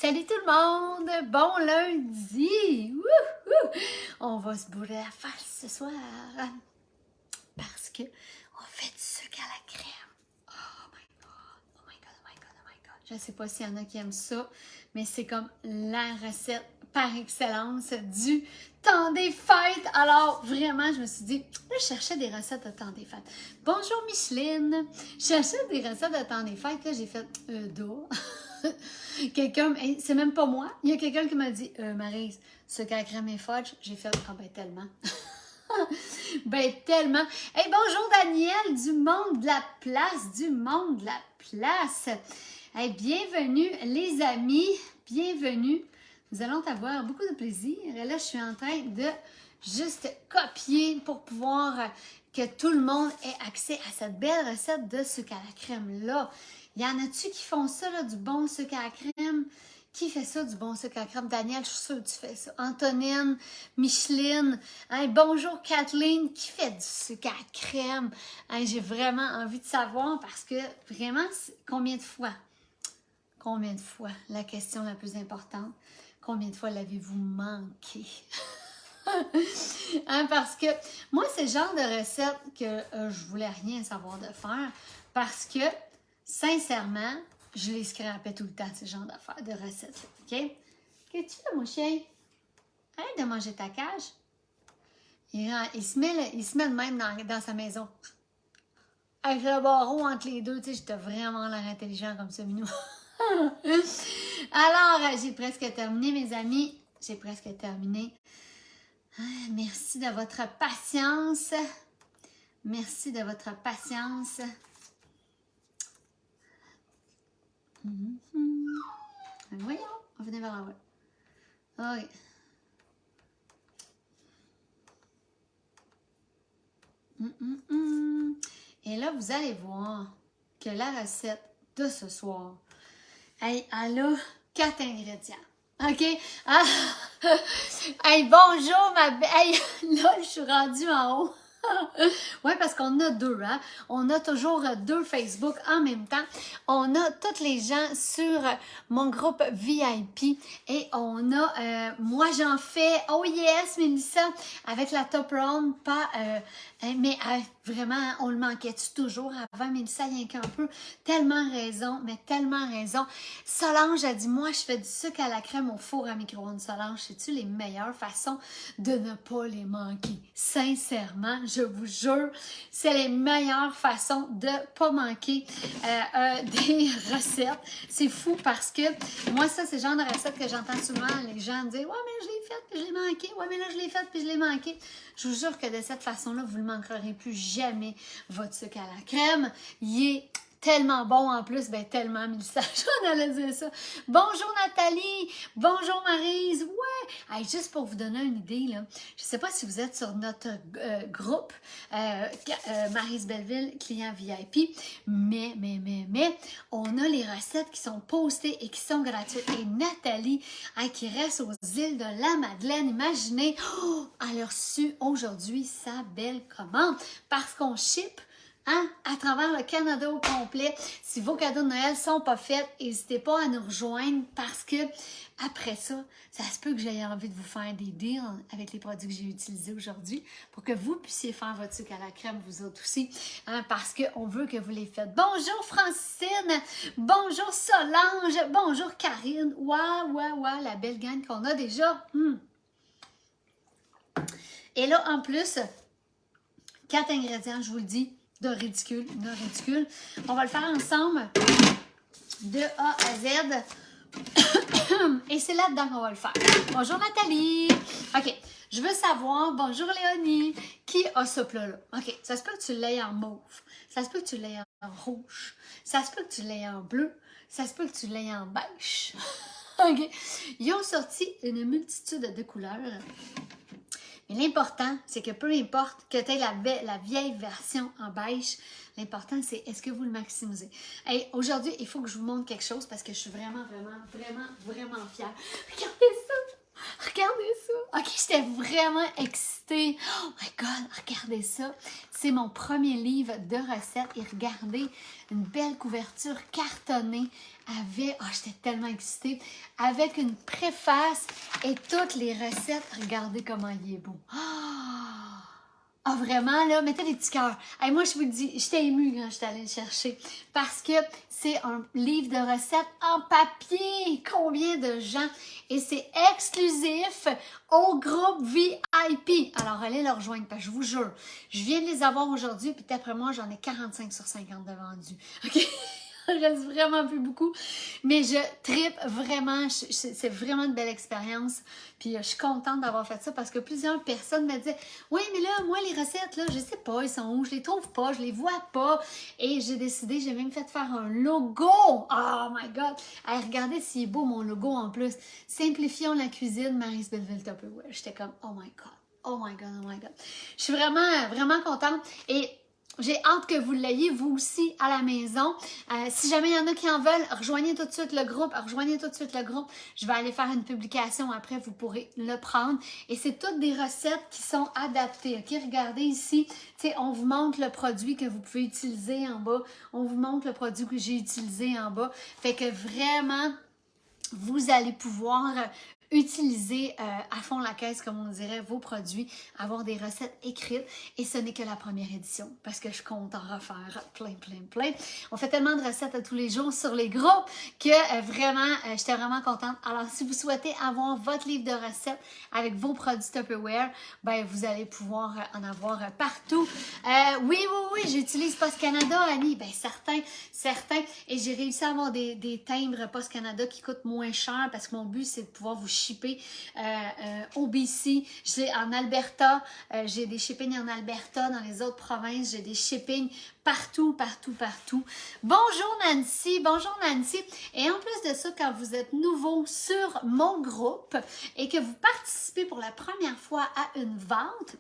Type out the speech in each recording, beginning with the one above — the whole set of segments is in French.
Salut tout le monde! Bon lundi! Wouhou! On va se bourrer la face ce soir parce que on fait du sucre à la crème. Oh my god! Oh my god! Oh my god! Oh my god! Je sais pas s'il y en a qui aiment ça, mais c'est comme la recette par excellence du temps des fêtes. Alors vraiment, je me suis dit, là, je cherchais des recettes de temps des fêtes. Bonjour Micheline! Je cherchais des recettes de temps des fêtes. Là, j'ai fait d'eau. Quelqu'un, c'est même pas moi, il y a quelqu'un qui m'a dit Maryse, sucre à la crème et fudge. J'ai fait, ah ben tellement. Ben tellement. Hey, bonjour Daniel, du monde de la place, du monde de la place. Hey, bienvenue les amis, bienvenue. Nous allons avoir beaucoup de plaisir. Et là, je suis en train de juste copier pour pouvoir que tout le monde ait accès à cette belle recette de sucre à la crème-là. Il y en a-tu qui font ça, là, du bon sucre à la crème? Qui fait ça, du bon sucre à la crème? Daniel, je suis sûre que tu fais ça. Antonine, Micheline, hein, bonjour Kathleen, qui fait du sucre à la crème? Hein, j'ai vraiment envie de savoir parce que vraiment, combien de fois? Combien de fois? La question la plus importante. Combien de fois l'avez-vous manqué? Hein, parce que moi, c'est le genre de recette que je voulais rien savoir de faire parce que, sincèrement, je les scrapais tout le temps, ce genre d'affaires, de recettes. OK? Qu'est-ce que tu fais, mon chien? Arrête de manger ta cage. Il se met de même dans sa maison. Avec le barreau entre les deux, tu sais, j'étais vraiment l'air intelligent comme ça, minou. Alors, j'ai presque terminé, mes amis. J'ai presque terminé. Merci de votre patience. Merci de votre patience. Voyons, on venait vers là. OK. Et là, vous allez voir que la recette de ce soir, elle a 4 ingrédients. OK? Ah! Hey, bonjour, ma belle. Hey, là, je suis rendue en haut. Oui, parce qu'on a deux, hein? On a toujours deux Facebook en même temps. On a tous les gens sur mon groupe VIP et on a moi j'en fais, oh yes, Mélissa, avec la top round, pas mais vraiment, on le manquait-tu toujours avant, Mélissa, rien qu'un peu. Tellement raison, mais tellement raison. Solange a dit, moi je fais du sucre à la crème au four à micro-ondes. Solange, sais-tu les meilleures façons de ne pas les manquer? Sincèrement, je vous jure, c'est les meilleures façons de ne pas manquer des recettes. C'est fou parce que moi, ça, c'est le genre de recette que j'entends souvent les gens dire « Ouais, mais je l'ai faite puis je l'ai manqué. Ouais, mais là, je l'ai faite puis je l'ai manqué. » Je vous jure que de cette façon-là, vous ne manquerez plus jamais votre sucre à la crème. Il est tellement bon en plus, ben tellement, Mélissa, j'en allais dire ça. Bonjour Nathalie, bonjour Maryse, ouais! Hey, juste pour vous donner une idée, là, je ne sais pas si vous êtes sur notre groupe Maryse Belleville, client VIP, mais, on a les recettes qui sont postées et qui sont gratuites. Et Nathalie, qui reste aux îles de la Madeleine, imaginez, elle a reçu aujourd'hui sa belle commande parce qu'on ship à travers le Canada au complet. Si vos cadeaux de Noël ne sont pas faits, n'hésitez pas à nous rejoindre parce que après ça, ça se peut que j'aie envie de vous faire des deals avec les produits que j'ai utilisés aujourd'hui pour que vous puissiez faire votre sucre à la crème, vous autres aussi, parce qu'on veut que vous les faites. Bonjour Francine, bonjour Solange, bonjour Karine, waouh, la belle gang qu'on a déjà. Et là, en plus, 4 ingrédients, je vous le dis, de ridicule. On va le faire ensemble de A à Z. Et c'est là-dedans qu'on va le faire. Bonjour Nathalie. OK. Je veux savoir, bonjour Léonie, qui a ce plat-là? OK. Ça se peut que tu l'aies en mauve. Ça se peut que tu l'aies en rouge. Ça se peut que tu l'aies en bleu. Ça se peut que tu l'aies en beige. OK. Ils ont sorti une multitude de couleurs. Mais l'important, c'est que peu importe que tu aies la vieille version en beige, l'important, c'est est-ce que vous le maximisez. Hey, aujourd'hui, il faut que je vous montre quelque chose parce que je suis vraiment fière. Regardez ça! OK, j'étais vraiment excitée. Oh my God, regardez ça. C'est mon premier livre de recettes. Et regardez, une belle couverture cartonnée avec... Oh, j'étais tellement excitée! Avec une préface et toutes les recettes. Regardez comment il est beau. Ah, vraiment, là, mettez des petits cœurs. Hey, moi, je vous le dis, j'étais émue quand j'étais allée le chercher parce que c'est un livre de recettes en papier. Combien de gens? Et c'est exclusif au groupe VIP. Alors, allez le rejoindre parce que je vous jure, je viens de les avoir aujourd'hui puis d'après moi, j'en ai 45 sur 50 de vendus. OK? Il reste vraiment plus beaucoup. Mais je trippe vraiment. C'est vraiment une belle expérience. Puis je suis contente d'avoir fait ça parce que plusieurs personnes me disaient « Oui, mais là, moi, les recettes, là, je sais pas, ils sont où? Je les trouve pas, je les vois pas. » Et j'ai décidé, j'ai même fait faire un logo. Oh my God! Hey, regardez s'il est beau, mon logo en plus. Simplifions la cuisine, Maryse Belleville Tupperware. J'étais comme « Oh my God! Oh my God! Oh my God! » Je suis vraiment, vraiment contente. Et j'ai hâte que vous l'ayez, vous aussi, à la maison. Si jamais il y en a qui en veulent, rejoignez tout de suite le groupe. Rejoignez tout de suite le groupe. Je vais aller faire une publication après, vous pourrez le prendre. Et c'est toutes des recettes qui sont adaptées. OK? Regardez ici, tu sais, on vous montre le produit que vous pouvez utiliser en bas. On vous montre le produit que j'ai utilisé en bas. Fait que vraiment, vous allez pouvoir utiliser à fond la caisse, comme on dirait, vos produits, avoir des recettes écrites. Et ce n'est que la première édition, parce que je compte en refaire plein, plein, plein. On fait tellement de recettes à tous les jours sur les groupes que vraiment, j'étais vraiment contente. Alors, si vous souhaitez avoir votre livre de recettes avec vos produits Tupperware, ben vous allez pouvoir en avoir partout. Oui, j'utilise Post Canada, Annie. Ben certains. Et j'ai réussi à avoir des timbres Post Canada qui coûtent moins cher parce que mon but, c'est de pouvoir vous shipper au BC, j'ai en Alberta, j'ai des shippings en Alberta, dans les autres provinces, j'ai des shippings partout. Bonjour Nancy. Et en plus de ça, quand vous êtes nouveau sur mon groupe et que vous participez pour la première fois à une vente,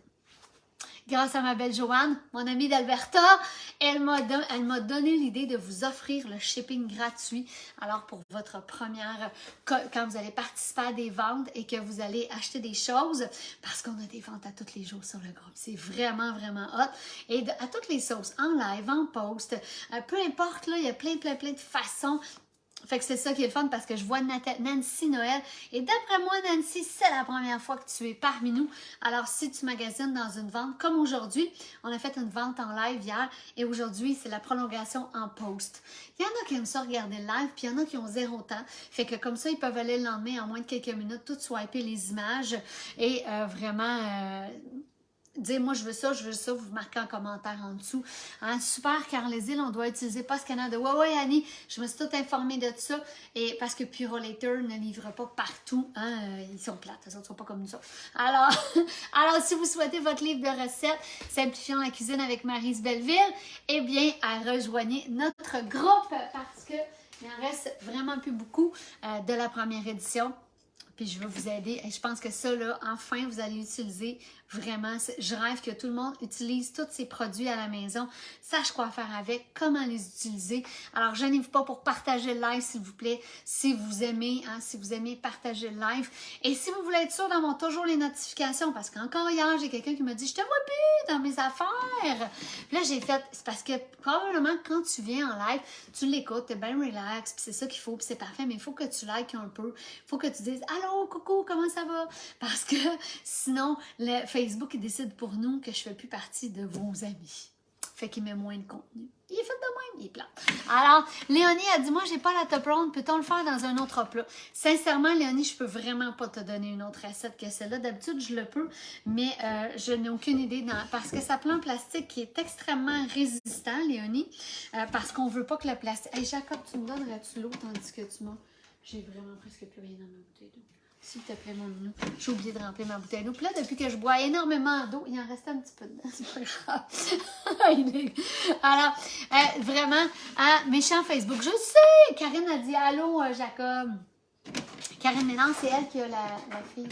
grâce à ma belle Joanne, mon amie d'Alberta, elle m'a donné l'idée de vous offrir le shipping gratuit. Alors, pour votre première, quand vous allez participer à des ventes et que vous allez acheter des choses, parce qu'on a des ventes à tous les jours sur le groupe. C'est vraiment, vraiment hot. Et à toutes les sauces, en live, en post, peu importe, là, il y a plein de façons. Fait que c'est ça qui est le fun parce que je vois Nancy Noël. Et d'après moi, Nancy, c'est la première fois que tu es parmi nous. Alors, si tu magasines dans une vente, comme aujourd'hui, on a fait une vente en live hier et aujourd'hui, c'est la prolongation en post. Il y en a qui aiment ça regarder le live, puis il y en a qui ont 0 temps. Fait que comme ça, ils peuvent aller le lendemain en moins de quelques minutes, tout swiper les images et vraiment... dire moi je veux ça, vous marquez en commentaire en dessous. Hein? Super, Carlesil, on doit utiliser Post Canada. Ouais, Annie, je me suis tout informée de ça. Et parce que Purolator ne livre pas partout. Hein? Ils sont plates, les autres ne sont pas comme nous autres. Alors, si vous souhaitez votre livre de recettes, Simplifions la cuisine avec Maryse Belleville, eh bien, rejoignez notre groupe parce que il en reste vraiment plus beaucoup de la première édition. Puis je vais vous aider. Et je pense que ça, là, enfin, vous allez utiliser vraiment. Je rêve que tout le monde utilise tous ces produits à la maison, sache quoi faire avec, comment les utiliser. Alors, gênez-vous pas pour partager le live, s'il vous plaît, si vous aimez, partager le live. Et si vous voulez être sûr d'avoir toujours les notifications, parce qu'encore hier, j'ai quelqu'un qui m'a dit « Je te vois plus dans mes affaires! » Puis là, j'ai fait, c'est parce que probablement, quand tu viens en live, tu l'écoutes, t'es bien relax, puis c'est ça qu'il faut, puis c'est parfait, mais il faut que tu likes un peu. Il faut que tu dises « Allô, coucou, comment ça va? » Parce que sinon, le Facebook, il décide pour nous que je ne fais plus partie de vos amis. Fait qu'il met moins de contenu. Il est fait de même, il est plat. Alors, Léonie a dit, moi, j'ai pas la top round, peut-on le faire dans un autre plat? Sincèrement, Léonie, je peux vraiment pas te donner une autre recette que celle-là. D'habitude, je le peux, mais je n'ai aucune idée parce que ça prend un plastique qui est extrêmement résistant, Léonie, parce qu'on veut pas que le plastique... Hey, Jacob, tu me donnerais-tu l'eau tandis que tu m'as... J'ai vraiment presque plus rien dans ma bouteille d'eau. S'il te plaît, mon minou. J'ai oublié de remplir ma bouteille d'eau. Puis là, depuis que je bois énormément d'eau, il en restait un petit peu dedans. C'est pas grave. Alors, vraiment, méchant Facebook. Je sais! Karine a dit allô, Jacob. Karine Ménard, c'est elle qui a la fille.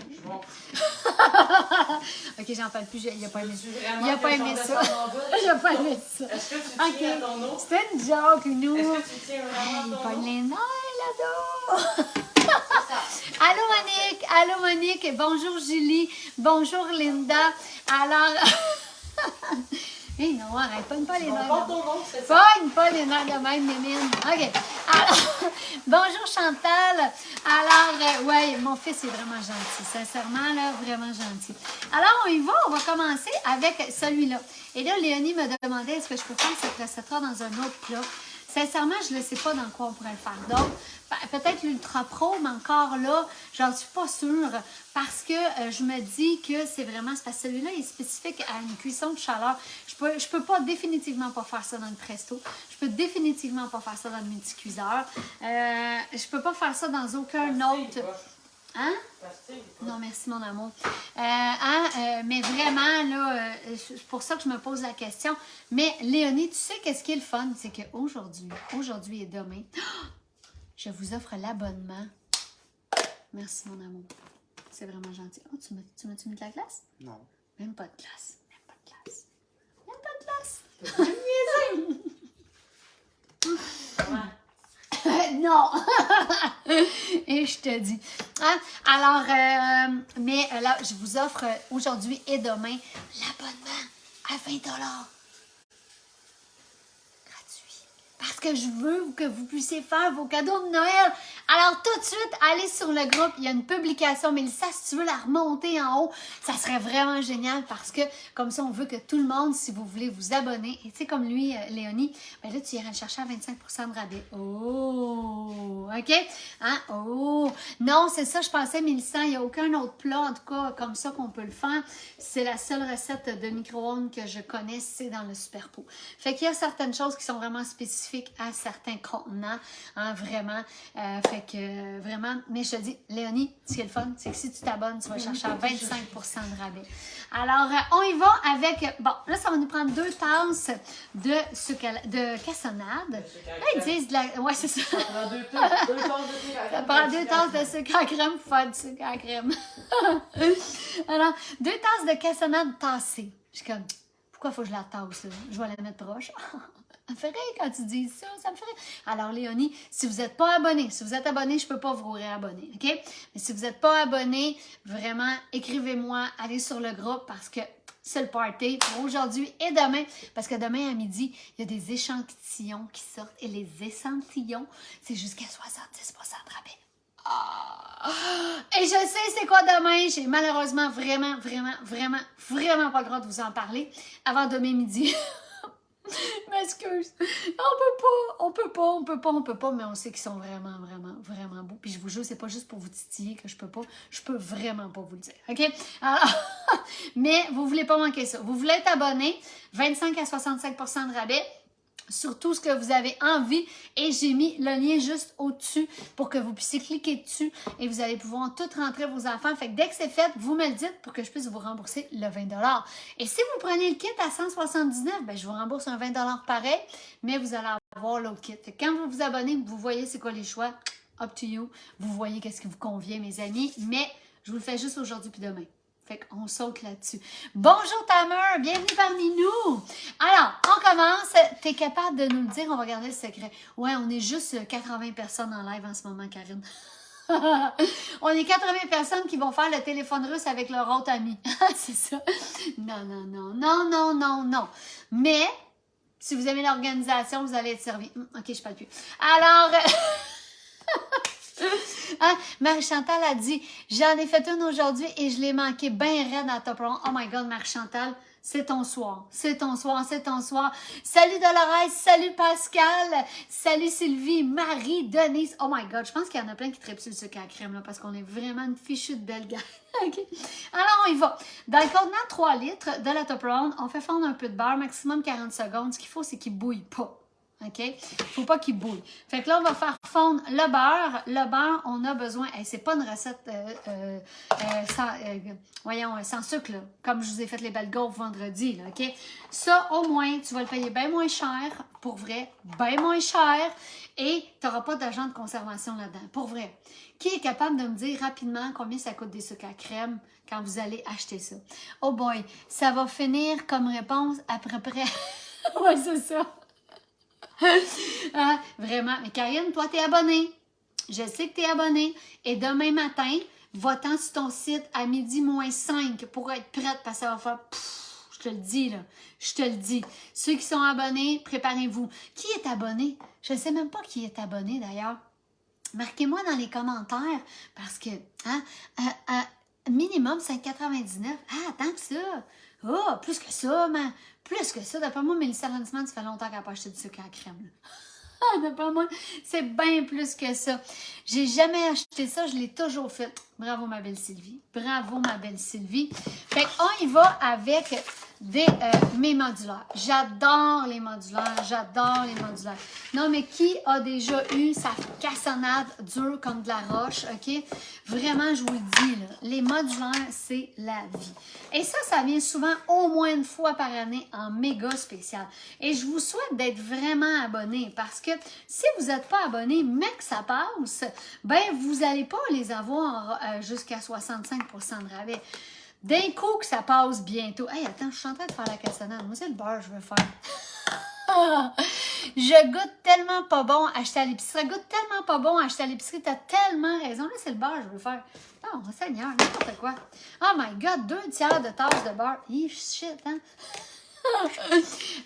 Ok, j'en parle plus. Il n'a pas aimé ça. Il n'a pas aimé ça. Il n'a pas aimé ça. Est-ce que tu tiens à ton eau? C'était une joke, nous. Est-ce que tu tiens vraiment à ton eau? Les nerfs, là-dedans. Allô Monique, bonjour Julie, bonjour Linda. Alors, Hé, non, arrête, pogne pas les nerfs. Porte ton nom, c'est ça. Pogne pas les nerfs de même, Mémine. OK. Alors, bonjour Chantal. Alors, ouais, mon fils est vraiment gentil. Sincèrement, là, vraiment gentil. Alors, on va commencer avec celui-là. Et là, Léonie me demandait est-ce que je peux faire cette recette-là dans un autre plat. Sincèrement, je ne sais pas dans quoi on pourrait le faire. Donc, peut-être l'Ultra Pro, mais encore là, j'en suis pas sûre parce que je me dis que c'est vraiment, parce que celui-là est spécifique à une cuisson de chaleur. Je peux pas, définitivement pas faire ça dans le Presto. Je peux définitivement pas faire ça dans le multicuiseur. Je peux pas faire ça dans aucun autre. Hein? Non, merci mon amour. Mais vraiment, là, c'est pour ça que je me pose la question. Mais Léonie, tu sais qu'est-ce qui est le fun? C'est qu'aujourd'hui et demain, je vous offre l'abonnement. Merci mon amour. C'est vraiment gentil. Oh, tu m'as-tu mis de la glace? Non. Même pas de glace. Même pas de glace. Même pas de glace. Non! Et je te dis. Hein? Alors, mais là, je vous offre aujourd'hui et demain l'abonnement à 20 $. Gratuit. Parce que je veux que vous puissiez faire vos cadeaux de Noël. Alors, tout de suite, allez sur le groupe. Il y a une publication. Mélissa, si tu veux la remonter en haut, ça serait vraiment génial parce que, comme ça, on veut que tout le monde, si vous voulez vous abonner, et tu sais, comme lui, Léonie, ben là, tu iras le chercher à 25% de rabais. Oh! OK? Hein? Oh! Non, c'est ça, je pensais, Mélissa, il n'y a aucun autre plat, en tout cas, comme ça qu'on peut le faire. C'est la seule recette de micro-ondes que je connais, c'est dans le Super Pot. Fait qu'il y a certaines choses qui sont vraiment spécifiques à certains contenants, hein, vraiment. Fait que vraiment, mais je te dis, Léonie, ce qui est le fun, c'est que si tu t'abonnes, tu vas chercher à 25% de rabais. Alors, on y va avec, bon, là, ça va nous prendre 2 tasses de cassonade. Là, ils disent de la, ouais, c'est ça. Ça prend 2 tasses de sucre à Ça crème. prend 2 tasses de sucre à crème pour faire du sucre à crème. Alors, 2 tasses de cassonade tassée. Je suis comme, pourquoi il faut que je la tasse, là? Je vais la mettre proche. Ça me fait rire quand tu dis ça, ça me fait rire. Alors, Léonie, si vous n'êtes pas abonné, si vous êtes abonné, je ne peux pas vous réabonner, OK? Mais si vous n'êtes pas abonné, vraiment, écrivez-moi, allez sur le groupe parce que c'est le party pour aujourd'hui et demain. Parce que demain à midi, il y a des échantillons qui sortent. Et les échantillons, c'est jusqu'à 70% de rabais. Ah! Et je sais c'est quoi demain. J'ai malheureusement vraiment pas le droit de vous en parler avant demain midi. M'excuse. On peut pas, mais on sait qu'ils sont vraiment beaux. Puis je vous jure, c'est pas juste pour vous titiller que je peux vraiment pas vous le dire, OK? Alors, mais vous voulez pas manquer ça. Vous voulez être abonné, 25 à 65% de rabais sur tout ce que vous avez envie et j'ai mis le lien juste au-dessus pour que vous puissiez cliquer dessus et vous allez pouvoir tout rentrer vos enfants. Fait que dès que c'est fait, vous me le dites pour que je puisse vous rembourser le 20 $. Et si vous prenez le kit à 179, ben je vous rembourse un 20 $ pareil, mais vous allez avoir l'autre kit. Fait que quand vous vous abonnez, vous voyez c'est quoi les choix, up to you. Vous voyez qu'est-ce qui vous convient, mes amis, mais je vous le fais juste aujourd'hui puis demain. Fait qu'on saute là-dessus. Bonjour Tamer, bienvenue parmi nous. Alors, on commence. T'es capable de nous le dire? On va garder le secret. Ouais, on est juste 80 personnes en live en ce moment, Karine. On est 80 personnes qui vont faire le téléphone russe avec leur autre ami. C'est ça. Non. Mais, si vous aimez l'organisation, vous allez être servi. OK, je parle plus. Alors... Hein? Marie-Chantal a dit j'en ai fait une aujourd'hui et je l'ai manqué bien raide à Top Round. Oh my god, Marie-Chantal, c'est ton soir. Salut Dolores, salut Pascal, salut Sylvie, Marie, Denise. Oh my god, je pense qu'il y en a plein qui trippent sur le sucre à crème là, parce qu'on est vraiment une fichue de belle gars. Okay. Alors on y va. Dans le contenant 3 litres de la Top Round, on fait fondre un peu de beurre, maximum 40 secondes. Ce qu'il faut, c'est qu'il ne bouille pas. OK? Faut pas qu'il bouille. Fait que là, on va faire fondre le beurre. Le beurre, on a besoin... c'est pas une recette sans sucre, là, comme je vous ai fait les belles gaufres vendredi, là, OK? Ça, au moins, tu vas le payer bien moins cher, pour vrai, bien moins cher, et tu n'auras pas d'agent de conservation là-dedans, pour vrai. Qui est capable de me dire rapidement combien ça coûte des sucres à crème quand vous allez acheter ça? Oh boy, ça va finir comme réponse à peu près... ouais, c'est ça. Vraiment. Mais Karine, toi, t'es abonnée. Je sais que t'es abonnée. Et demain matin, va-t'en sur ton site à midi moins 5 pour être prête parce que ça va faire... je te le dis, là. Je te le dis. Ceux qui sont abonnés, préparez-vous. Qui est abonné? Je ne sais même pas qui est abonné, d'ailleurs. Marquez-moi dans les commentaires, parce que, minimum 5,99. Ah, tant que ça. Oh, plus que ça, man. Plus que ça. D'après moi, Mélissa Lansman, ça fait longtemps qu'elle n'a pas acheté du sucre à crème, là. D'après moi, c'est bien plus que ça. J'ai jamais acheté ça, je l'ai toujours fait. Bravo, ma belle Sylvie. Bravo, ma belle Sylvie. Fait qu'on y va avec mes modulaires. J'adore les modulaires, j'adore les modulaires. Non, mais qui a déjà eu sa cassonade dure comme de la roche, OK? Vraiment, je vous le dis, là, les modulaires, c'est la vie. Et ça vient souvent au moins une fois par année en méga spécial. Et je vous souhaite d'être vraiment abonné parce que si vous n'êtes pas abonné, mais que ça passe, ben vous n'allez pas les avoir jusqu'à 65% de rabais. D'un coup que ça passe bientôt. Hey, attends, je suis en train de faire la cassonade. Moi, c'est le beurre que je veux faire. Je goûte tellement pas bon acheter à l'épicerie. Ça goûte tellement pas bon acheter à l'épicerie. T'as tellement raison. Là, c'est le beurre que je veux faire. Oh, Seigneur, n'importe quoi. Oh my God, 2 tiers de tasse de beurre. Shit, hein?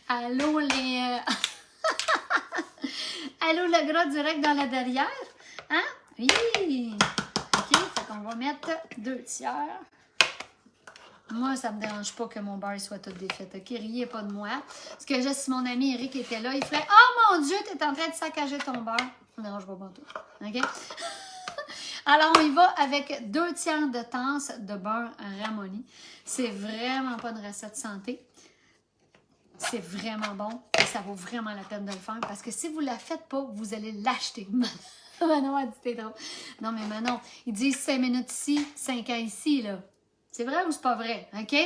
Allô, les... Allô, le gras direct dans la derrière? Hein? Oui! OK, fait qu'on va mettre 2 tiers. Moi, ça me dérange pas que mon beurre soit tout défait. OK, riez pas de moi. Parce que juste si mon ami Eric était là, il ferait « Oh mon Dieu, t'es en train de saccager ton beurre. » Ça me dérange pas tout. OK? Alors, on y va avec 2 tiers de tasse de beurre ramolli. C'est vraiment pas une recette santé. C'est vraiment bon et ça vaut vraiment la peine de le faire parce que si vous ne la faites pas, vous allez l'acheter. Manon a dit t'es drôle. Non, mais Manon, ils disent 5 minutes ici, 5 ans ici, là. C'est vrai ou c'est pas vrai? OK?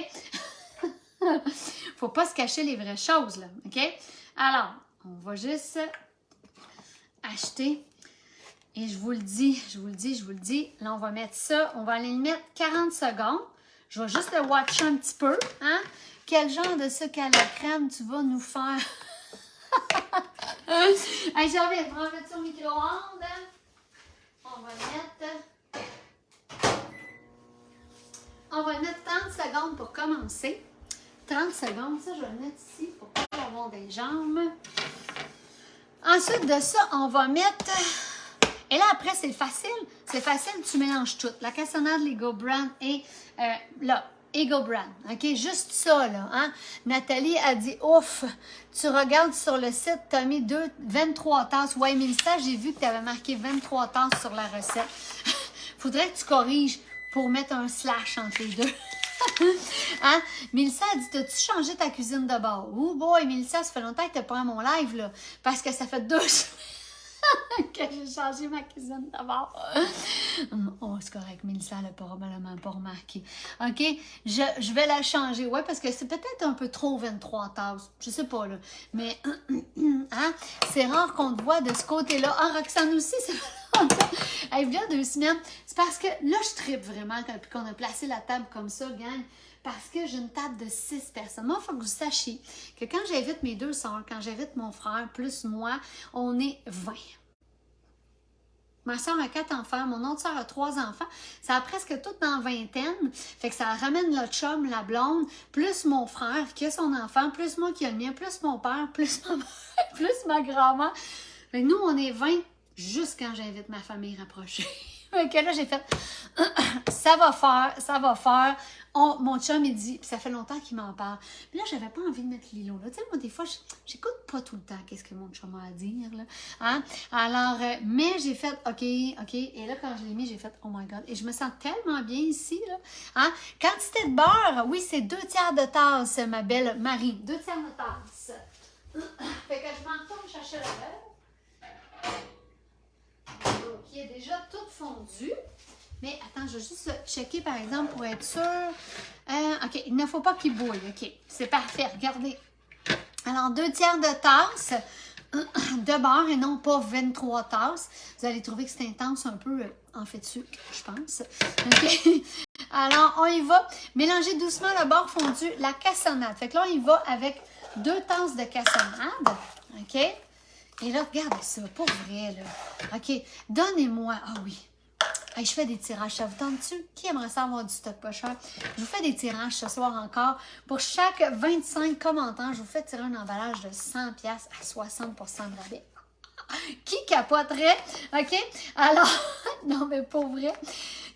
Faut pas se cacher les vraies choses, là. OK? Alors, on va juste acheter. Et je vous le dis. Là, on va mettre ça. On va aller le mettre 40 secondes. Je vais juste le watcher un petit peu. Hein? Quel genre de sucre à la crème tu vas nous faire? Hey, j'en vais mettre ça au micro-ondes. On va le mettre 30 secondes pour commencer. 30 secondes, ça, je vais le mettre ici pour pas avoir des jambes. Ensuite de ça, on va mettre... Et là, après, c'est facile. C'est facile, tu mélanges tout. La cassonade, l'Ego Brand et là, Ego Brand. OK? Juste ça, là. Hein? Nathalie a dit, ouf, tu regardes sur le site, tu as mis 23 tasses. Ouais, Mélissa, j'ai vu que tu avais marqué 23 tasses sur la recette. Faudrait que tu corriges pour mettre un slash entre les deux. Hein? Mélissa a dit, t'as-tu changé ta cuisine de bord? Oh boy, Mélissa, ça fait longtemps que tu pas à mon live, là. Parce que ça fait 2 que j'ai changé ma cuisine d'abord. Oh, c'est correct, Mélissa l'a probablement pas remarqué. OK, je vais la changer. Ouais, parce que c'est peut-être un peu trop 23 tasses. Je sais pas, là. Mais, hein, c'est rare qu'on te voit de ce côté-là. Ah, Roxane aussi, c'est elle vient 2 semaines. C'est parce que là, je trippe vraiment depuis qu'on a placé la table comme ça, gang. Parce que j'ai une table de 6 personnes. Moi, il faut que vous sachiez que quand j'invite mes 2 sœurs, quand j'invite mon frère, plus moi, on est 20. Ma soeur a 4 enfants, mon autre soeur a 3 enfants. Ça a presque tout dans la vingtaine. Fait que ça ramène le chum, la blonde, plus mon frère qui a son enfant, plus moi qui a le mien, plus mon père, plus ma mère, plus ma grand-mère. Fait que nous, on est 20 juste quand j'invite ma famille rapprochée. Fait que là, j'ai fait ça va faire. Mon chum, il dit, puis ça fait longtemps qu'il m'en parle. Puis là, j'avais pas envie de mettre Lilo là. Tu sais, moi, des fois, j'écoute pas tout le temps qu'est-ce que mon chum a à dire, là. Hein? Alors, mais j'ai fait, OK. Et là, quand je l'ai mis, j'ai fait, oh my God. Et je me sens tellement bien ici, là. Hein? Quantité de beurre, oui, c'est 2 tiers de tasse, ma belle Marie. 2 tiers de tasse. Fait que je m'en retourne chercher le beurre. Qui est déjà tout fondu. Mais attends, je vais juste checker par exemple pour être sûr. OK, il ne faut pas qu'il bouille. OK, c'est parfait. Regardez. Alors, 2 tiers de tasse de beurre et non pas 23 tasses. Vous allez trouver que c'est intense un peu en fait de sucre, je pense. OK. Alors, on y va. Mélangez doucement le beurre fondu, la cassonade. Fait que là, on y va avec 2 tasses de cassonade. OK. Et là, regardez ça, pour vrai, là. OK, donnez-moi... Ah oui. Hey, je fais des tirages, ça vous tente-tu? Qui aimerait ça avoir du stock pas cher? Je vous fais des tirages ce soir encore. Pour chaque 25 commentaires, je vous fais tirer un emballage de 100$ à 60% de rabais. Qui capoterait? OK? Alors, non, mais pour vrai,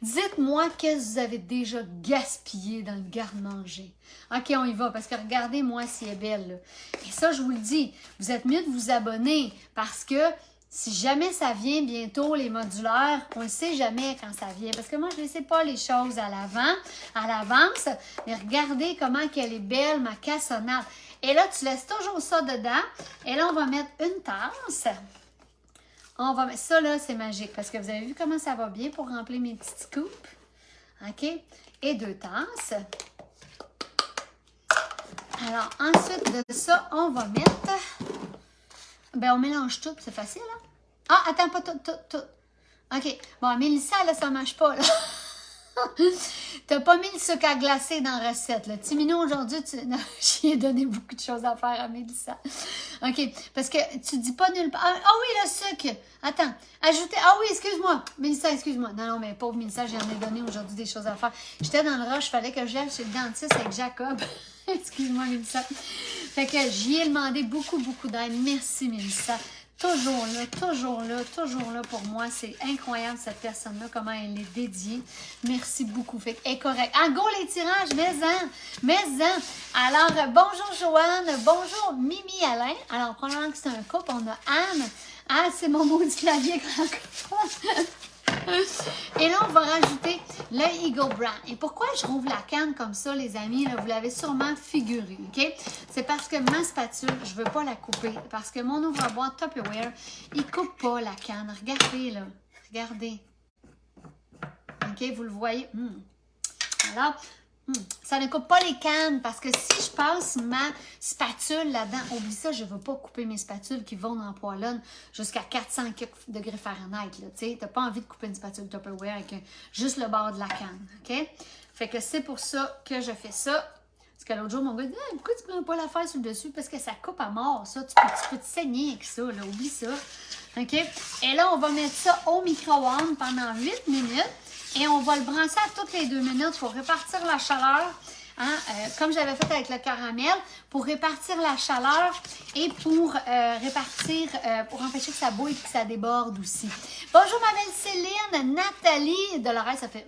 dites-moi qu'est-ce que vous avez déjà gaspillé dans le garde-manger. OK, on y va, parce que regardez, moi, si elle est belle, là. Et ça, je vous le dis, vous êtes mieux de vous abonner, parce que si jamais ça vient bientôt, les modulaires, on ne sait jamais quand ça vient. Parce que moi, je ne sais pas les choses à l'avance. Mais regardez comment qu'elle est belle, ma cassonade. Et là, tu laisses toujours ça dedans. Et là, on va mettre une tasse. On va mettre ça là, c'est magique. Parce que vous avez vu comment ça va bien pour remplir mes petites scoops. OK? Et 2 tasses. Alors, ensuite de ça, on va mettre... Ben, on mélange tout, c'est facile, hein? Ah, attends, pas tout. OK. Bon, Mélissa, là, ça marche pas, là. T'as pas mis le sucre à glacer dans la recette, là. Timino, aujourd'hui, non, j'y ai donné beaucoup de choses à faire à Mélissa. OK. Parce que tu dis pas nulle part. Ah oui, le sucre. Attends. Ajoutez. Ah oui, excuse-moi. Mélissa, excuse-moi. Non, mais pauvre Mélissa, j'en ai donné aujourd'hui des choses à faire. J'étais dans le rush, il fallait que j'aille chez le dentiste avec Jacob. Excuse-moi, Mélissa. Fait que j'y ai demandé beaucoup d'aide. Merci, Mélissa. Toujours là pour moi. C'est incroyable, cette personne-là, comment elle est dédiée. Merci beaucoup. Fait qu'elle est correcte. Ah, go les tirages, mais-en. Alors, bonjour Joanne, bonjour Mimi Alain. Alors, probablement que c'est un couple, on a Anne. Ah, c'est mon maudit clavier. Et là, on va rajouter le Eagle Brand. Et pourquoi je rouvre la canne comme ça, les amis? Là, vous l'avez sûrement figuré, OK? C'est parce que ma spatule, je ne veux pas la couper. Parce que mon ouvre-boîte Tupperware, il ne coupe pas la canne. Regardez, là. Regardez. OK? Vous le voyez? Alors, ça ne coupe pas les cannes parce que si je passe ma spatule là-dedans, oublie ça, je ne veux pas couper mes spatules qui vont dans la poêlonne jusqu'à 400 degrés Fahrenheit. Tu n'as pas envie de couper une spatule Tupperware avec juste le bord de la canne. OK? Fait que c'est pour ça que je fais ça. Parce que l'autre jour, mon gars dit pourquoi tu ne prends pas l'affaire sur le dessus? Parce que ça coupe à mort, ça. Tu peux te saigner avec ça, là. Oublie ça. OK? Et là, on va mettre ça au micro-ondes pendant 8 minutes. Et on va le brancher à toutes les 2 minutes pour répartir la chaleur, hein, comme j'avais fait avec le caramel, pour répartir la chaleur et pour pour empêcher que ça bouille et que ça déborde aussi. Bonjour ma belle Céline, Nathalie, Dolores, ça fait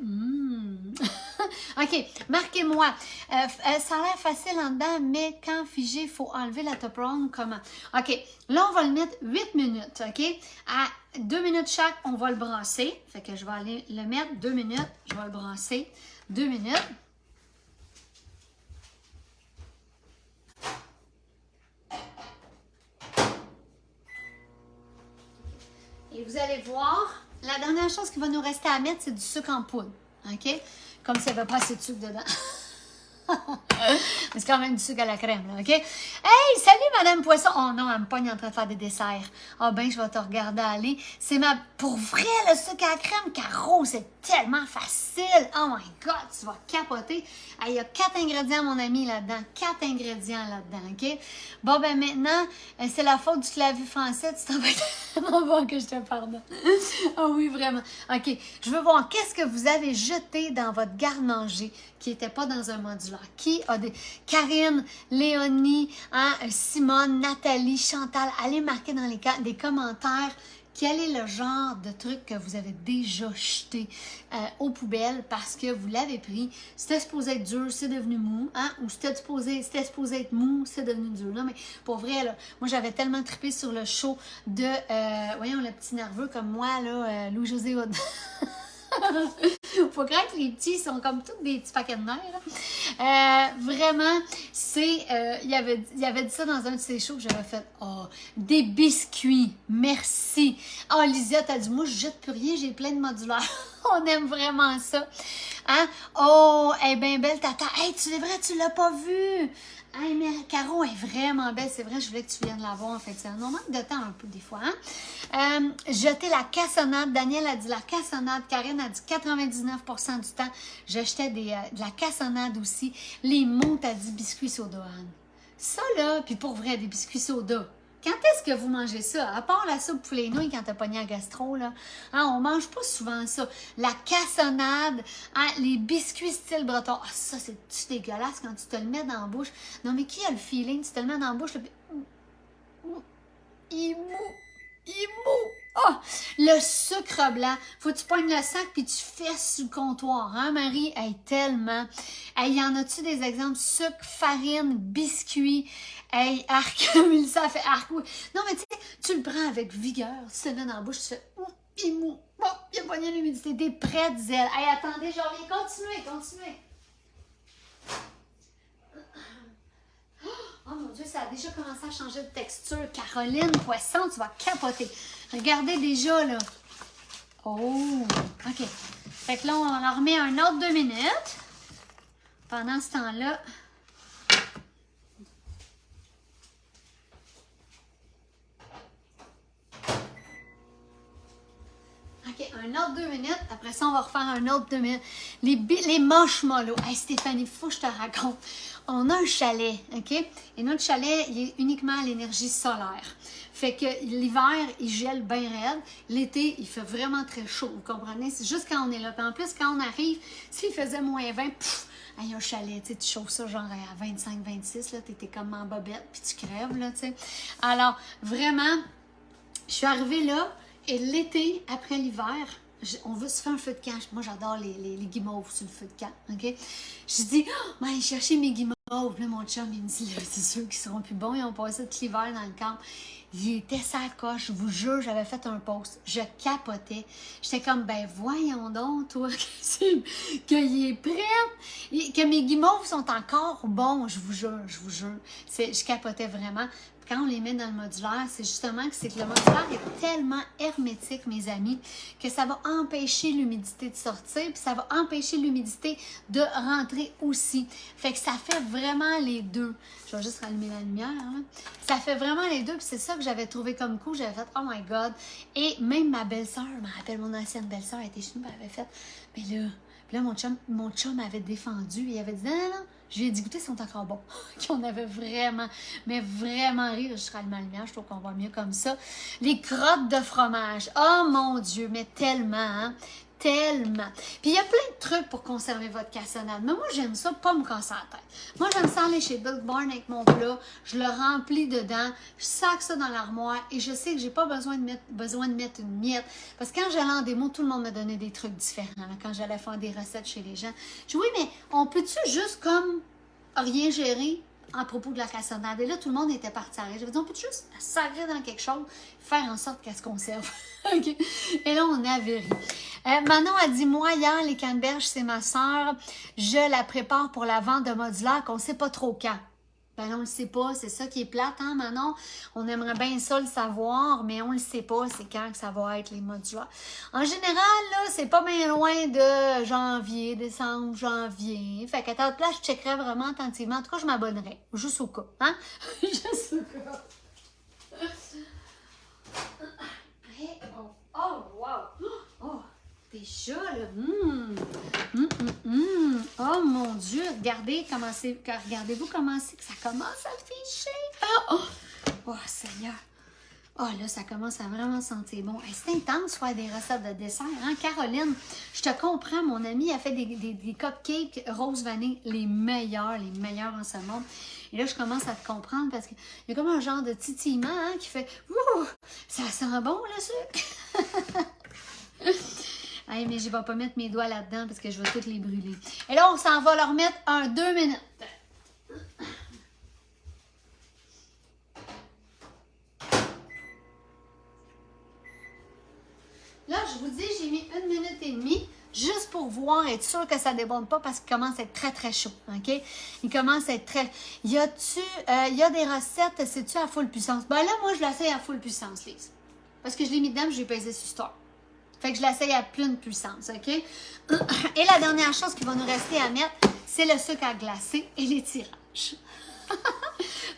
OK, marquez-moi. Ça a l'air facile en dedans, mais quand figé, il faut enlever la top round. Comment? OK, là, on va le mettre 8 minutes, OK? À 2 minutes chaque, on va le brasser. Fait que je vais aller le mettre 2 minutes. Je vais le brasser 2 minutes. Et vous allez voir, la dernière chose qui va nous rester à mettre, c'est du sucre en poudre. OK? Comme s'il n'y avait pas assez de sucre dedans. Mais c'est quand même du sucre à la crème, là, OK? Hey, salut, Madame Poisson! Oh non, elle me pogne en train de faire des desserts. Ah ben, je vais te regarder aller. C'est pour vrai, le sucre à la crème, Caro, c'est tellement facile. Oh my God, tu vas capoter. Il y a 4 ingrédients, mon ami, là-dedans. 4 ingrédients là-dedans, OK? Bon, ben maintenant, c'est la faute du clavier français. Tu t'en vas tellement voir que je te pardonne. Ah oui, vraiment. OK, je veux voir qu'est-ce que vous avez jeté dans votre garde-manger qui n'était pas dans un modulaire. Qui a des... Karine, Léonie, hein, Simone, Nathalie, Chantal, allez marquer dans des commentaires quel est le genre de truc que vous avez déjà jeté aux poubelles parce que vous l'avez pris. C'était supposé être dur, c'est devenu mou. Hein? Ou c'était supposé être mou, c'est devenu dur. Non, mais pour vrai, là, moi, j'avais tellement trippé sur le show de, voyons, le petit nerveux comme moi, là, Louis-José Hood. Faut croire que les petits sont comme tous des petits paquets de nerfs. Vraiment, il avait dit ça dans un de ses shows que j'avais fait. Oh, des biscuits, merci. Oh, Lisa, t'as dit, moi, je jette plus rien, j'ai plein de modulaires. On aime vraiment ça. Hein? Oh, elle est bien belle, tata. Hey, c'est vrai, tu l'as pas vue. Hey, mais Caro est vraiment belle. C'est vrai, je voulais que tu viennes la voir. En fait, on manque de temps un peu des fois. Hein? Jeter la cassonade. Daniel a dit la cassonade. Karine a dit 99% du temps. J'achetais de la cassonade aussi. Les mots, t'as dit biscuits soda, Anne. Ça, là, puis pour vrai, des biscuits soda. Quand est-ce que vous mangez ça? À part la soupe poulet nouilles quand t'as pogné à gastro, là. Hein, on mange pas souvent ça. La cassonade, hein, les biscuits style breton. Ah, ça, c'est dégueulasse quand tu te le mets dans la bouche. Non, mais qui a le feeling? Tu te le mets dans la bouche, il mou. Oh, le sucre blanc. Faut que tu pognes le sac puis tu fesses sur le comptoir. Hein, Marie? Hey, tellement. Hey, y en a-tu des exemples? Sucre, farine, biscuits. Hey, arc, ça fait arc. Oui. Non, mais tu sais, tu le prends avec vigueur. Tu te le mets dans la bouche, tu fais, il mou. Oh, il a pogné l'humidité. Des pretzels. Hey, attendez, j'en reviens. Continuez. Oh mon Dieu, ça a déjà commencé à changer de texture. Caroline, poisson, tu vas capoter. Regardez déjà, là. Oh, OK. Fait que là, on en remet un autre 2 minutes. Pendant ce temps-là... OK, un autre 2 minutes. Après ça, on va refaire un autre 2 minutes. Les marshmallows. Hey, Stéphanie, faut que je te raconte. On a un chalet, OK? Et notre chalet, il est uniquement à l'énergie solaire. Fait que l'hiver, il gèle bien raide. L'été, il fait vraiment très chaud, vous comprenez? C'est juste quand on est là. Puis en plus, quand on arrive, s'il faisait moins 20, hey, un chalet, tu chauffes ça genre à 25-26, là, t'étais comme en bobette, puis tu crèves, là, tu sais. Alors, vraiment, je suis arrivée là, et l'été, après l'hiver, on veut se faire un feu de camp. Moi, j'adore les guimauves sur le feu de camp, OK? Je dis, oh, aller chercher mes guimauves. Là, mon chum, il me dit, là, c'est sûr qu'ils seront plus bons. Ils ont passé tout l'hiver dans le camp. Il était sa coche, je vous jure, j'avais fait un post. Je capotais. J'étais comme, ben voyons donc, toi, qu'il est prêt, que mes guimauves sont encore bons, je vous jure. Je capotais vraiment. Quand on les met dans le modulaire, c'est justement que le modulaire est tellement hermétique, mes amis, que ça va empêcher l'humidité de sortir, puis ça va empêcher l'humidité de rentrer aussi. Fait que ça fait vraiment les deux. Je vais juste rallumer la lumière. Hein. Ça fait vraiment les deux, puis c'est ça que j'avais trouvé comme coup. J'avais fait, oh my God. Et même ma belle-sœur, je me rappelle, mon ancienne belle-sœur, elle était chez nous, elle avait fait, mais là, mon chum avait défendu, il avait dit, non. Je lui ai dit, goûter, ils sont encore bons. Qu'on avait vraiment ri. Je serai allumée la lumière, je trouve qu'on va mieux comme ça. Les crottes de fromage. Oh mon Dieu, mais tellement, hein? Tellement. Puis il y a plein de trucs pour conserver votre cassonade. Mais moi, j'aime ça, pas me casser la tête. Moi, j'aime ça aller chez Built Barn avec mon plat. Je le remplis dedans. Je sac ça dans l'armoire. Et je sais que j'ai pas besoin de mettre une miette. Parce que quand j'allais en démo, tout le monde me donnait des trucs différents. Là, quand j'allais faire des recettes chez les gens. Je dis, oui, mais on peut-tu juste comme rien gérer à propos de la cassonade? Et là, tout le monde était parti à rire. J'avais dit, on peut juste sacrer dans quelque chose, faire en sorte qu'elle se conserve. Okay. Et là, on avait ri. Manon a dit, moi, hier, les canneberges, c'est ma soeur. Je la prépare pour la vente de modulaire qu'on ne sait pas trop quand. Ben non, on le sait pas. C'est ça qui est plate, hein, Manon? On aimerait bien ça le savoir, mais on le sait pas. C'est quand que ça va être, les modulaires. En général, là, c'est pas bien loin de janvier, décembre, janvier. Fait qu'à ta place, je checkerais vraiment attentivement. En tout cas, je m'abonnerais. Juste au cas, hein? Juste au cas. Oh, wow! Oh, déjà, là! Oh, mon Dieu! Regardez-vous comment c'est que ça commence à ficher! Oh, Seigneur! Oh, là, ça commence à vraiment sentir bon. Hey, c'est intense faire des recettes de dessert, hein? Caroline, je te comprends, mon amie a fait des cupcakes rose vanille, les meilleurs en ce monde. Et là, je commence à te comprendre parce qu'il y a comme un genre de titillement, hein, qui fait « Ouh! Ça sent bon, le sucre! » Hey, mais je ne vais pas mettre mes doigts là-dedans parce que je vais toutes les brûler. Et là, on s'en va leur mettre 2 minutes. Là, je vous dis, j'ai mis 1 minute et demie juste pour voir, être sûr que ça ne déborde pas parce qu'il commence à être très, très chaud. OK? Il commence à être très... Il y a des recettes, c'est-tu à full puissance? Ben là, moi, je l'essaye à full puissance, Lise. Parce que je l'ai mis dedans, je l'ai pesé sur Store. Fait que je l'essaye à pleine puissance, OK? Et la dernière chose qui va nous rester à mettre, c'est le sucre à glacer et les tirages.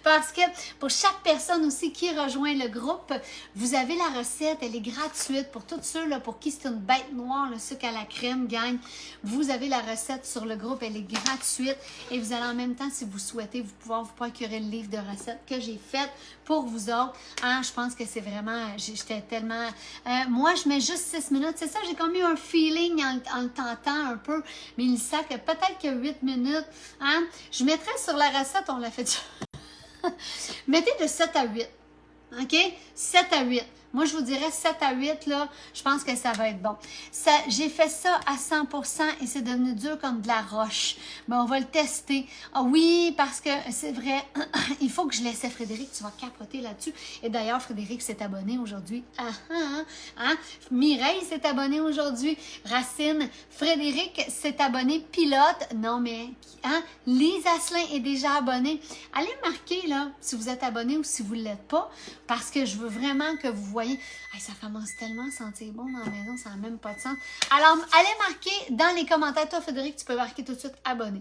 Parce que pour chaque personne aussi qui rejoint le groupe, vous avez la recette, elle est gratuite pour tous ceux là, pour qui c'est une bête noire, le sucre à la crème gagne. Vous avez la recette sur le groupe, elle est gratuite et vous allez en même temps, si vous souhaitez, vous pouvoir vous procurer le livre de recettes que j'ai fait pour vous autres. Ah, je pense que c'est vraiment, j'étais tellement... moi, je mets juste 6 minutes. C'est ça, j'ai comme eu un feeling en le tentant un peu. Mais il sait que peut-être que 8 minutes. Hein? Je mettrais sur la recette, on l'a fait. Mettez de 7 à 8. OK? 7 à 8. Moi, je vous dirais 7 à 8, là, je pense que ça va être bon. J'ai fait ça à 100% et c'est devenu dur comme de la roche. Mais on va le tester. Ah oui, parce que c'est vrai, il faut que je laisse Frédéric, tu vas capoter là-dessus. Et d'ailleurs, Frédéric s'est abonné aujourd'hui. Mireille s'est abonnée aujourd'hui. Racine, Frédéric s'est abonné. Pilote, non mais, Lise Asselin est déjà abonnée. Allez marquer, là, si vous êtes abonné ou si vous ne l'êtes pas, parce que je veux vraiment que vous voyez. Hey, ça commence tellement à sentir bon dans la maison, ça n'a même pas de sens. Alors, allez marquer dans les commentaires. Toi, Frédéric, tu peux marquer tout de suite abonné.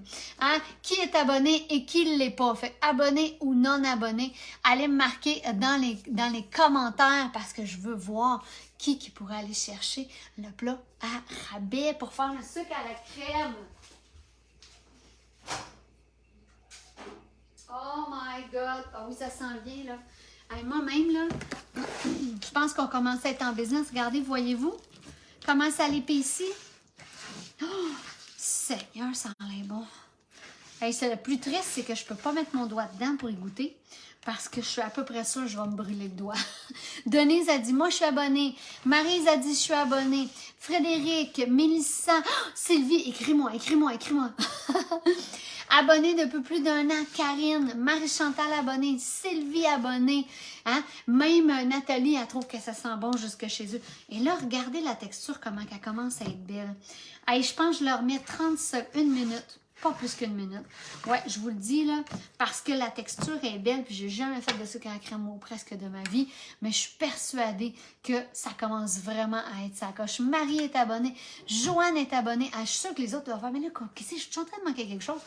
Qui est abonné et qui ne l'est pas? Fait abonné ou non abonné, allez me marquer dans les commentaires parce que je veux voir qui pourrait aller chercher le plat à rabais pour faire le sucre à la crème. Oh my God! Ah oui, ça sent bien, là. Hey, moi-même, là, je pense qu'on commence à être en business. Regardez, voyez-vous? Comment ça l'épaissit? Oh, Seigneur, ça en est bon. Hey, le plus triste, c'est que je ne peux pas mettre mon doigt dedans pour y goûter parce que je suis à peu près sûre que je vais me brûler le doigt. Denise a dit, moi, je suis abonnée. Maryse a dit, je suis abonnée. Frédéric, Mélissa, Sylvie, écris-moi. Abonnée depuis plus d'1 an, Karine, Marie-Chantal abonnée, Sylvie abonnée, même Nathalie, elle trouve que ça sent bon jusque chez eux. Et là, regardez la texture, comment elle commence à être belle. Hey, je pense que je leur mets 1 minute, pas plus qu'1 minute. Ouais, je vous le dis là, parce que la texture est belle, puis j'ai jamais fait de sucre à crème ou presque de ma vie, mais je suis persuadée que ça commence vraiment à être sa coche. Marie est abonnée, Joanne est abonnée. Je suis sûre que les autres doivent faire, mais là, qu'est-ce que je suis en train de manquer quelque chose?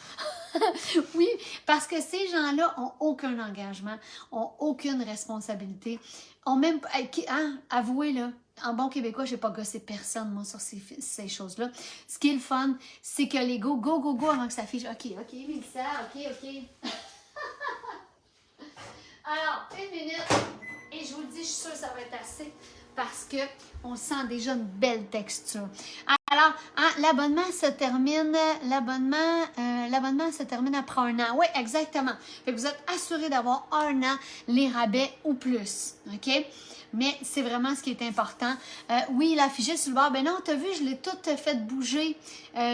Oui, parce que ces gens-là ont aucun engagement, ont aucune responsabilité, ont même, avouez là, en bon québécois, je n'ai pas gossé personne, moi, sur ces choses-là. Ce qui est le fun, c'est que les go avant que ça fiche. OK, Mélissa, OK. Alors, 1 minute. Et je vous le dis, je suis sûre que ça va être assez parce qu'on sent déjà une belle texture. Alors, l'abonnement se termine après 1 an. Oui, exactement. Fait que vous êtes assuré d'avoir 1 an les rabais ou plus. OK? Mais c'est vraiment ce qui est important. Oui, il a affiché sur le bord. Ben non, t'as vu, je l'ai tout fait bouger,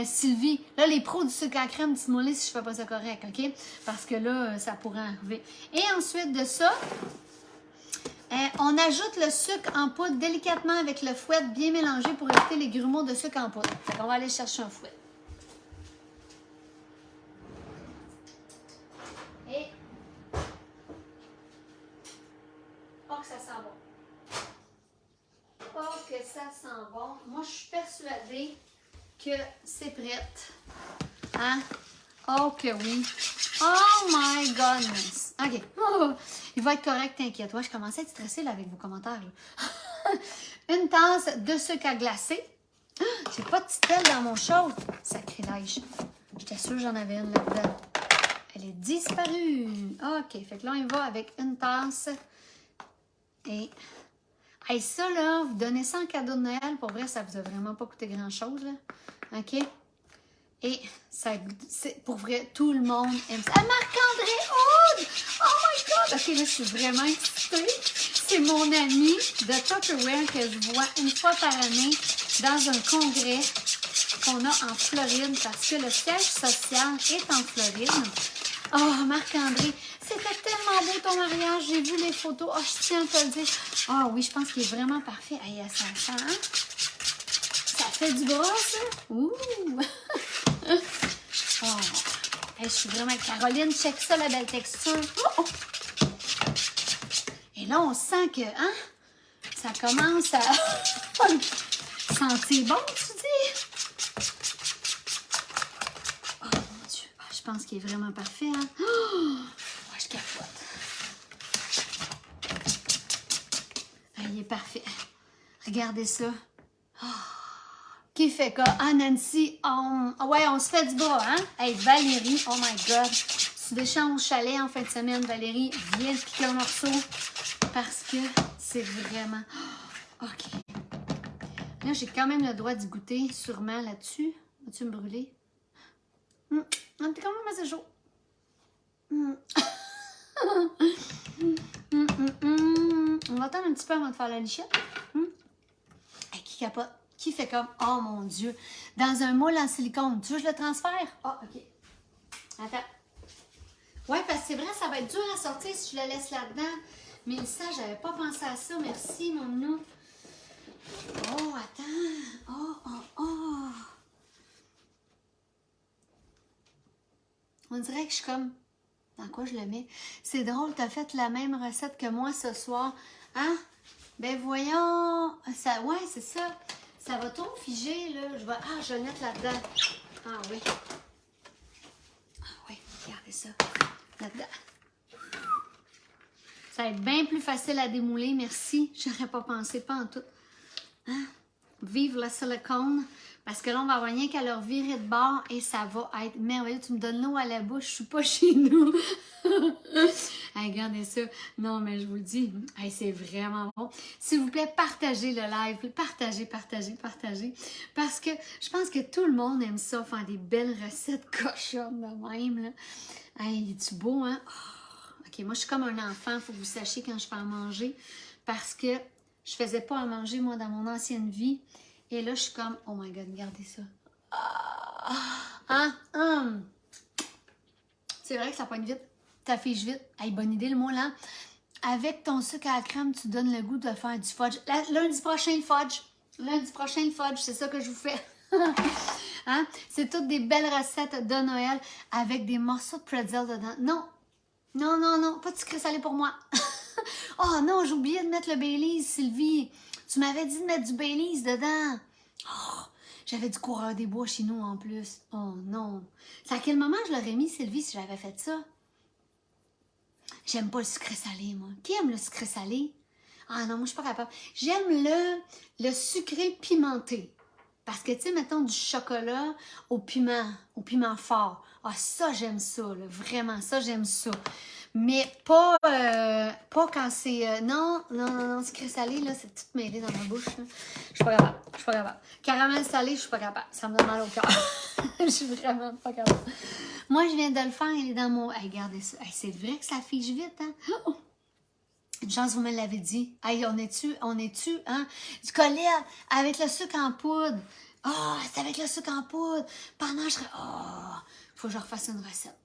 Sylvie. Là, les pros du sucre à crème, dites-moi si je fais pas ça correct, OK? Parce que là, ça pourrait arriver. Et ensuite de ça, on ajoute le sucre en poudre délicatement avec le fouet bien mélangé pour éviter les grumeaux de sucre en poudre. Fait qu'on va aller chercher un fouet. Et... oh, que ça sent bon. Oh, que ça sent bon. Moi, je suis persuadée que c'est prête. Oh, que oui. Oh my goodness. OK. Oh, il va être correct, t'inquiète. Ouais, je commençais à être stressée là, avec vos commentaires. Une tasse de sucre à glacer. J'ai pas de titelle dans mon chaud. Sacrilège. J'étais sûre que j'en avais une là-dedans. Elle est disparue. OK. Fait que là, on y va avec une tasse. Et ça, là, vous donnez ça en cadeau de Noël. Pour vrai, ça vous a vraiment pas coûté grand-chose, là. OK? Et ça, c'est pour vrai, tout le monde aime ça. Marc-André Aude! Oh my God! OK, là, je suis vraiment excitée. C'est mon ami de Tupperware que je vois une fois par année dans un congrès qu'on a en Floride parce que le siège social est en Floride. Oh, Marc-André, c'était tellement beau ton mariage. J'ai vu les photos. Oh, je tiens à te le dire. Ah oui, je pense qu'il est vraiment parfait. Hey, ça sent, hein? Ça fait du bras, ça? Ouh! Oh, hey, je suis vraiment... Caroline, check ça, la belle texture. Oh! Et là, on sent que, ça commence à sentir bon, tu dis? Oh, mon Dieu. Je pense qu'il est vraiment parfait, Oh! Ouais, je capote. il est parfait. Regardez ça. Oh, qui fait quoi? Ah, Nancy, ouais, on se fait du bras, hein? Hey, Valérie, oh my God. Tu déchanges au chalet en fin de semaine, Valérie. Viens te piquer un morceau parce que c'est vraiment... Oh, OK. Là, j'ai quand même le droit d'y goûter, sûrement, là-dessus. Vas-tu me brûler? T'es quand même assez chaud. On va attendre un petit peu avant de faire la lichette. Hey, qui capote? Qui fait comme, oh mon Dieu, dans un moule en silicone. Tu veux que je le transfère? Ah, OK. Attends. Ouais, parce que c'est vrai, ça va être dur à sortir si je le laisse là-dedans. Mais ça, j'avais pas pensé à ça. Merci, mon nounou. Oh, attends. Oh. On dirait que je suis comme... Dans quoi je le mets? C'est drôle, t'as fait la même recette que moi ce soir. Hein? Ben voyons. Ça, ouais, c'est ça. Ça va tout figer, là. Je vais le mettre là-dedans. Ah oui. Regardez ça. Là-dedans. Ça va être bien plus facile à démouler, merci. J'aurais pas pensé, pas en tout. Hein? Vive le silicone. Parce que là, on va avoir rien qu'à leur virer de bord et ça va être merveilleux. Tu me donnes l'eau à la bouche, je suis pas chez nous. Hey, regardez ça. Non, mais je vous le dis, hey, c'est vraiment bon. S'il vous plaît, partagez le live. Partagez. Parce que je pense que tout le monde aime ça, faire des belles recettes cochonnes de même. Là. Hey, est-tu beau, hein? Oh, OK, moi, je suis comme un enfant, il faut que vous sachiez quand je fais à manger. Parce que je faisais pas à manger, moi, dans mon ancienne vie. Et là, je suis comme, oh my God, regardez ça. C'est vrai que ça pogne vite. Ça fiche vite. Hey, bonne idée, le mot là. Avec ton sucre à la crème, tu donnes le goût de faire du fudge. Lundi prochain, le fudge. C'est ça que je vous fais. Hein? C'est toutes des belles recettes de Noël avec des morceaux de pretzel dedans. Non. Pas de sucre salé pour moi. Oh non, j'ai oublié de mettre le Baileys, Sylvie. Tu m'avais dit de mettre du Baileys dedans. Oh, j'avais du coureur des bois chez nous en plus. Oh non. C'est à quel moment je l'aurais mis, Sylvie, si j'avais fait ça? J'aime pas le sucré salé, moi. Qui aime le sucré salé? Ah non, moi, je suis pas capable. J'aime le sucré pimenté. Parce que, tu sais, mettons du chocolat au piment fort. Ah, ça, j'aime ça, là. Vraiment, ça, j'aime ça. Mais pas quand c'est... non, sucré salé, là, c'est tout mêlé dans ma bouche. Là. Je suis pas capable. Caramel salé, je suis pas capable. Ça me donne mal au cœur. Je suis vraiment pas capable. Moi, je viens de le faire, il est dans mon... Hey, regardez ça. Hey, c'est vrai que ça fige vite, hein? Oh! Une chance, vous me l'avez dit. Hey, on est-tu, hein? Du collier avec le sucre en poudre. Ah, oh, c'est avec le sucre en poudre. Pendant je... Oh, faut que je refasse une recette.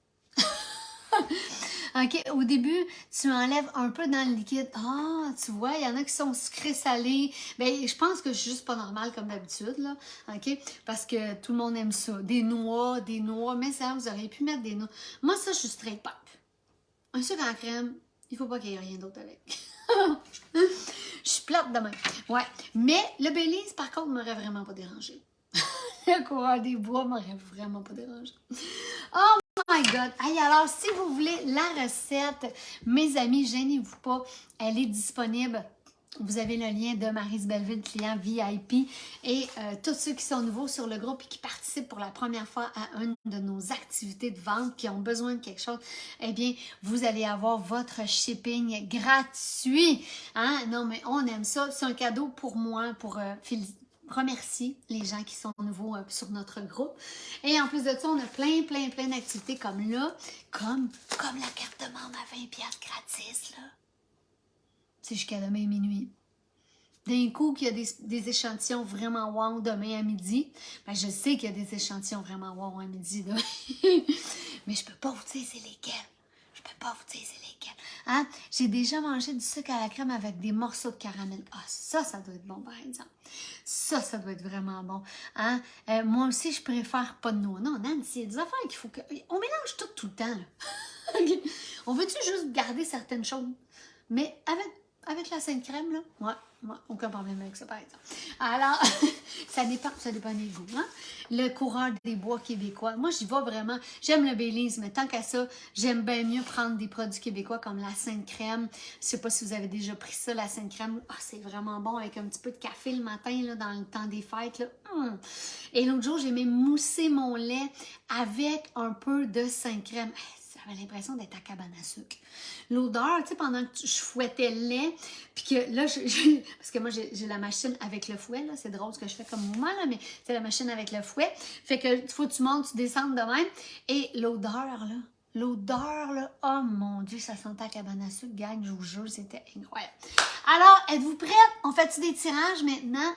OK, au début, tu enlèves un peu dans le liquide. Ah, tu vois, il y en a qui sont sucrés salés. Bien, je pense que je suis juste pas normale comme d'habitude, là. OK? Parce que tout le monde aime ça. Des noix. Mais ça, vous auriez pu mettre des noix. Moi, ça, je suis straight pipe. Un sucre en crème, il faut pas qu'il y ait rien d'autre avec. Je suis plate demain. Ouais. Mais le Baileys, par contre, m'aurait vraiment pas dérangé. Le coureur des bois m'aurait vraiment pas dérangé. Oh my God! Hey, alors, si vous voulez la recette, mes amis, gênez-vous pas. Elle est disponible. Vous avez le lien de Maryse Belleville, client VIP. Et tous ceux qui sont nouveaux sur le groupe et qui participent pour la première fois à une de nos activités de vente, qui ont besoin de quelque chose, eh bien, vous allez avoir votre shipping gratuit. Hein? Non, mais on aime ça. C'est un cadeau pour moi, pour remercier les gens qui sont nouveaux sur notre groupe. Et en plus de ça, on a plein d'activités comme là, comme la carte de membre à 20$ gratis, là. C'est jusqu'à demain minuit. D'un coup, qu'il y a des échantillons vraiment wow demain à midi. Ben, je sais qu'il y a des échantillons vraiment wow à midi, là. Mais je peux pas vous dire c'est lesquels. Hein? J'ai déjà mangé du sucre à la crème avec des morceaux de caramel. Ah, ça doit être bon, par exemple. Ça doit être vraiment bon. Hein? Moi aussi, je préfère pas de noix. Non, Nancy, il y a des affaires qu'il faut que... On mélange tout le temps, là. On veut-tu juste garder certaines choses? Mais avec la Sainte Crème, là, ouais, aucun problème avec ça, par exemple. Alors, ça dépend des goûts, hein? Le coureur des bois québécois. Moi, j'y vais vraiment. J'aime le Baileys, mais tant qu'à ça, j'aime bien mieux prendre des produits québécois comme la Sainte Crème. Je sais pas si vous avez déjà pris ça, la Sainte Crème. Ah, c'est vraiment bon avec un petit peu de café le matin, là, dans le temps des fêtes, là. Et l'autre jour, j'ai même moussé mon lait avec un peu de Sainte Crème. J'avais l'impression d'être à cabane à sucre. L'odeur, tu sais, pendant que je fouettais le lait, puis que là, parce que moi, j'ai la machine avec le fouet, là, c'est drôle ce que je fais comme mouvement, là, mais c'est la machine avec le fouet. Fait que faut que tu montes, tu descendes de même. Et l'odeur, là, oh mon Dieu, ça sentait à cabane à sucre, gang, je vous jure, c'était incroyable. Alors, êtes-vous prêtes? On fait-tu des tirages maintenant?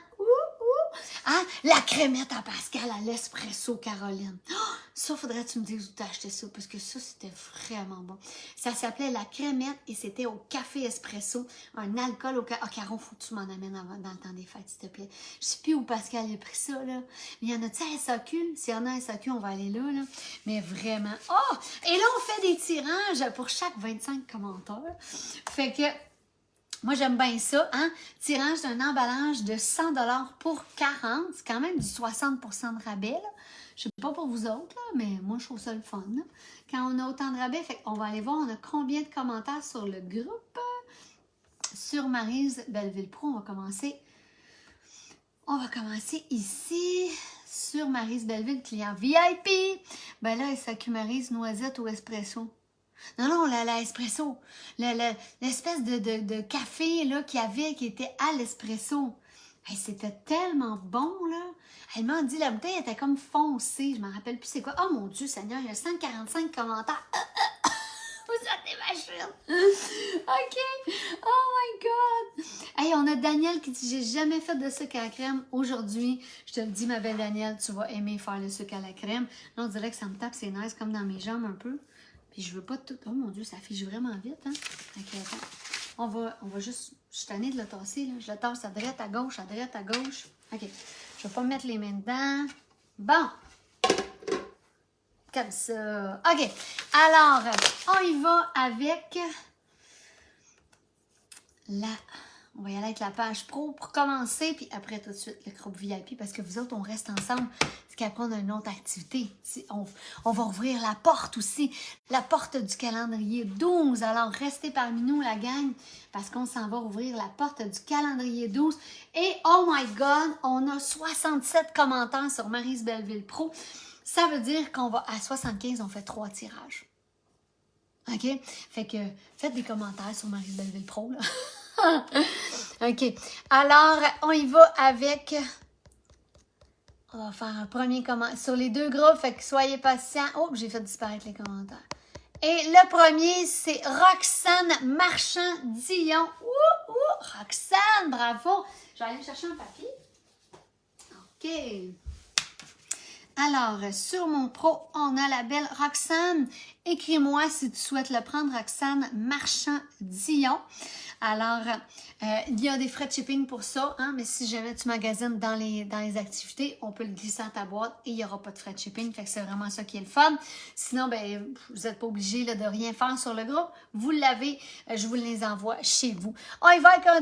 Hein? La crémette à Pascal à l'espresso, Caroline. Oh, ça, faudrait que tu me dises où t'as acheté ça, parce que ça, c'était vraiment bon. Ça s'appelait la crémette et c'était au café espresso, un alcool au café. Ah, Caro, faut que tu m'en amènes dans le temps des fêtes, s'il te plaît. Je sais plus où Pascal a pris ça, là. Mais il y en a-tu à SAQ? S'il y en a à SAQ, on va aller là, là. Mais vraiment. Oh! Et là, on fait des tirages pour chaque 25 commentaires. Fait que moi, j'aime bien ça, hein? Tirage d'un emballage de 100 $ pour 40. C'est quand même du 60 % de rabais, là. Je sais pas pour vous autres, là, mais moi, je trouve ça le fun, là. Quand on a autant de rabais, fait qu'on va aller voir, on a combien de commentaires sur le groupe. Sur Maryse Belleville Pro, on va commencer ici. Sur Maryse Belleville, client VIP. Ben là, SAQ Maryse, noisette ou espresso? Non, la espresso. L'espèce de café là, qu'il y avait qui était à l'espresso. Hey, c'était tellement bon, là. Elle m'a dit, la bouteille était comme foncée. Je me rappelle plus c'est quoi. Oh mon Dieu, Seigneur, il y a 145 commentaires. Vous êtes des machines. OK. Oh my God. Hey, on a Daniel qui dit, j'ai jamais fait de sucre à la crème. Aujourd'hui, je te le dis, ma belle Danielle, tu vas aimer faire le sucre à la crème. Là, on dirait que ça me tape ses nerfs comme dans mes jambes un peu. Puis je veux pas tout. Oh mon Dieu, ça fiche vraiment vite, hein? Okay, on va juste. Je suis tannée de le tasser, là. Je le tasse à droite, à gauche, à droite, à gauche. OK. Je vais pas mettre les mains dedans. Bon. Comme ça. OK. Alors, on y va avec on va y aller avec la page pro pour commencer, puis après tout de suite le groupe VIP, parce que vous autres, on reste ensemble. C'est qu'après, on a une autre activité. On va ouvrir la porte aussi, la porte du calendrier 12. Alors, restez parmi nous, la gang, parce qu'on s'en va ouvrir la porte du calendrier 12. Et, oh my God, on a 67 commentaires sur Maryse Belleville Pro. Ça veut dire qu'on va à 75, on fait 3 tirages. OK? Fait que, faites des commentaires sur Maryse Belleville Pro, là. OK. Alors, on y va avec... On va faire un premier commentaire sur les deux groupes, fait que soyez patients. Oh, j'ai fait disparaître les commentaires. Et le premier, c'est Roxane Marchand-Dillon. Roxane, bravo. Je vais aller me chercher un papier. OK. Alors, sur mon pro, on a la belle Roxane. Écris-moi si tu souhaites le prendre, Roxane Marchand-Dillon. Alors, il y a des frais de shipping pour ça, hein, mais si jamais tu magasines dans les activités, on peut le glisser dans ta boîte et il n'y aura pas de frais de shipping. Fait que c'est vraiment ça qui est le fun. Sinon, ben, vous n'êtes pas obligé là, de rien faire sur le groupe. Vous l'avez, je vous les envoie chez vous. On y va avec un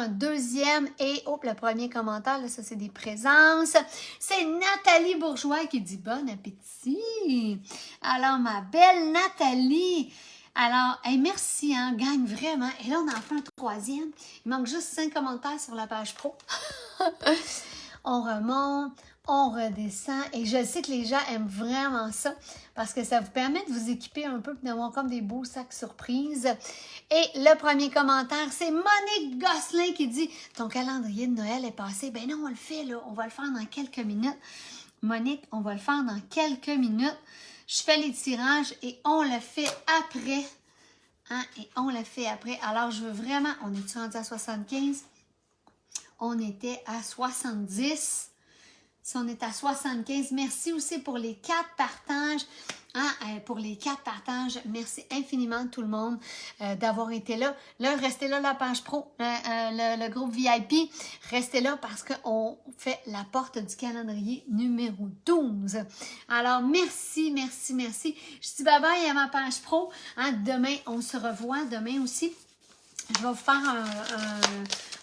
deuxième. Et, le premier commentaire, là, ça c'est des présences. C'est Nathalie Bourgeois qui dit « Bon appétit ». Alors, ma belle Nathalie... Alors, hey, merci, hein, gang, vraiment. Et là, on en fait un troisième. Il manque juste 5 commentaires sur la page pro. On remonte, on redescend. Et je sais que les gens aiment vraiment ça parce que ça vous permet de vous équiper un peu et d'avoir comme des beaux sacs surprises. Et le premier commentaire, c'est Monique Gosselin qui dit « Ton calendrier de Noël est passé. » Ben non, on le fait, là. On va le faire dans quelques minutes. Monique, on va le faire dans quelques minutes. Je fais les tirages et on le fait après. Hein? Et on le fait après. Alors, je veux vraiment... On est-tu rendu à 75? On était à 70. Si on est à 75, merci aussi pour les 4 partages. Hein? Pour les 4 partages, merci infiniment tout le monde d'avoir été là. Là, restez là, la page pro, le groupe VIP. Restez là parce qu'on fait la porte du calendrier numéro 12. Alors, merci. Je dis bye-bye à ma page pro. Hein? Demain, on se revoit. Demain aussi. Je vais vous faire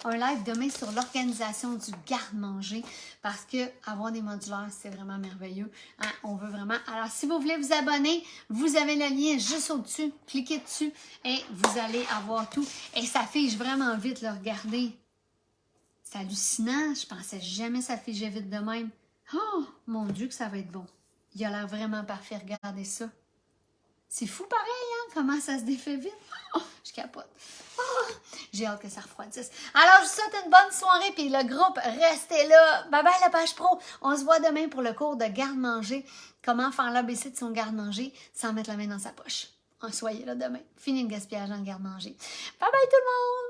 un live demain sur l'organisation du garde-manger parce que avoir des modulaires, c'est vraiment merveilleux. Hein? On veut vraiment. Alors, si vous voulez vous abonner, vous avez le lien juste au-dessus. Cliquez dessus et vous allez avoir tout. Et ça fige vraiment vite, là. Regardez. C'est hallucinant. Je pensais jamais ça figeait vite de même. Oh, mon Dieu, que ça va être bon. Il a l'air vraiment parfait. Regardez ça. C'est fou pareil, hein? Comment ça se défait vite. Oh, je capote. Oh, j'ai hâte que ça refroidisse. Alors, je vous souhaite une bonne soirée. Puis le groupe, restez là. Bye bye la page pro. On se voit demain pour le cours de garde-manger. Comment faire l'ABC de son garde-manger sans mettre la main dans sa poche. Soyez là demain. Fini le gaspillage dans le garde-manger. Bye bye tout le monde.